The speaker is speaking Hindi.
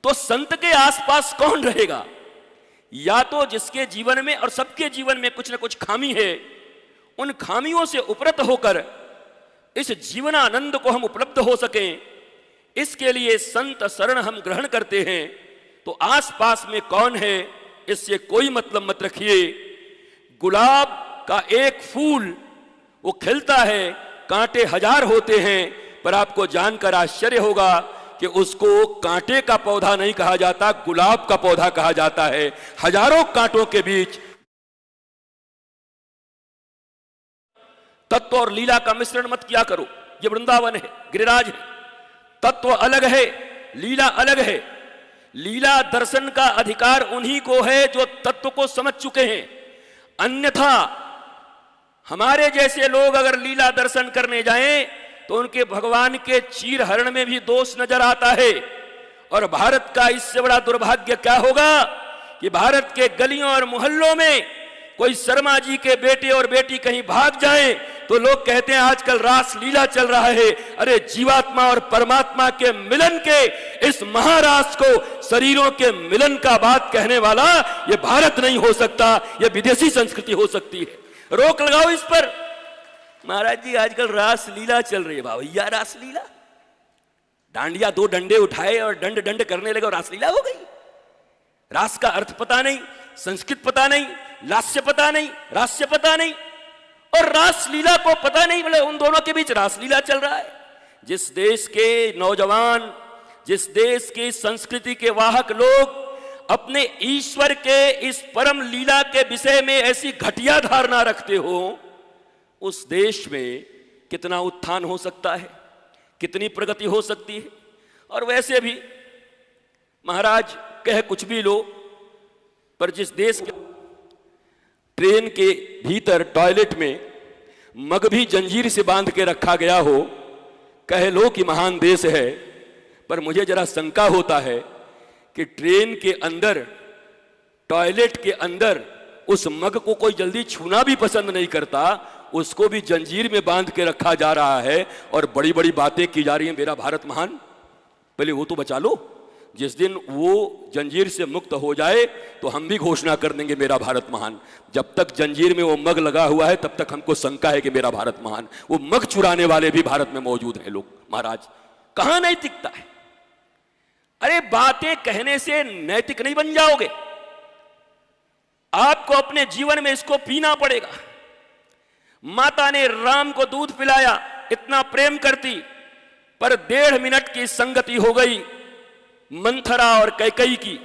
तो संत के आसपास कौन रहेगा? या तो जिसके जीवन में और सबके जीवन में कुछ न कुछ खामी है, उन खामियों से उपरत होकर इस जीवनानंद को हम उपलब्ध हो सकें, इसके लिए संत शरण हम ग्रहण करते हैं। तो आसपास में कौन है इससे कोई मतलब मत रखिए। गुलाब का एक फूल वो खिलता है, कांटे हजार होते हैं, पर आपको जानकर आश्चर्य होगा कि उसको कांटे का पौधा नहीं कहा जाता, गुलाब का पौधा कहा जाता है। हजारों कांटों के बीच तत्व और लीला का मिश्रण मत किया करो। ये वृंदावन है, गिरिराज है। तत्व अलग है, लीला अलग है। लीला दर्शन का अधिकार उन्हीं को है जो तत्व को समझ चुके हैं। अन्यथा हमारे जैसे लोग अगर लीला दर्शन करने जाएं तो उनके भगवान के चीर हरण में भी दोष नजर आता है। और भारत का इससे बड़ा दुर्भाग्य क्या होगा कि भारत के गलियों और मोहल्लों में कोई शर्मा जी के बेटे और बेटी कहीं भाग जाएं तो लोग कहते हैं आजकल रास लीला चल रहा है। अरे जीवात्मा और परमात्मा के मिलन के इस महारास को शरीरों के मिलन का बात कहने वाला ये भारत नहीं हो सकता, ये विदेशी संस्कृति हो सकती है। रोक लगाओ इस पर। महाराज जी आजकल रास लीला चल रही है। भैया रास लीला, डांडिया दो डंडे उठाए और डंड डंड करने लगे और रास लीला हो गई। रास का अर्थ पता नहीं, संस्कृत पता नहीं, लास्य पता नहीं, रास्य पता नहीं, और रास लीला को पता नहीं। बोले उन दोनों के बीच रास लीला चल रहा है। जिस देश के नौजवान, जिस देश की संस्कृति के वाहक लोग अपने ईश्वर के इस परम लीला के विषय में ऐसी घटिया धारणा रखते हो, उस देश में कितना उत्थान हो सकता है, कितनी प्रगति हो सकती है। और वैसे भी महाराज कह कुछ भी लो, पर जिस देश के ट्रेन के भीतर टॉयलेट में मग भी जंजीर से बांध के रखा गया हो, कह लो कि महान देश है, पर मुझे जरा शंका होता है कि ट्रेन के अंदर, टॉयलेट के अंदर उस मग को कोई जल्दी छूना भी पसंद नहीं करता, उसको भी जंजीर में बांध के रखा जा रहा है और बड़ी बड़ी बातें की जा रही हैं, मेरा भारत महान। पहले वो तो बचा लो। जिस दिन वो जंजीर से मुक्त हो जाए तो हम भी घोषणा कर देंगे मेरा भारत महान। जब तक जंजीर में वो मग लगा हुआ है तब तक हमको शंका है कि मेरा भारत महान। वो मग चुराने वाले भी भारत में मौजूद हैं लोग। महाराज कहां नैतिकता है? अरे बातें कहने से नैतिक नहीं बन जाओगे, आपको अपने जीवन में इसको पीना पड़ेगा। माता ने राम को दूध पिलाया, इतना प्रेम करती, पर 1.5 मिनट की संगति हो गई मंथरा और कैकेयी की।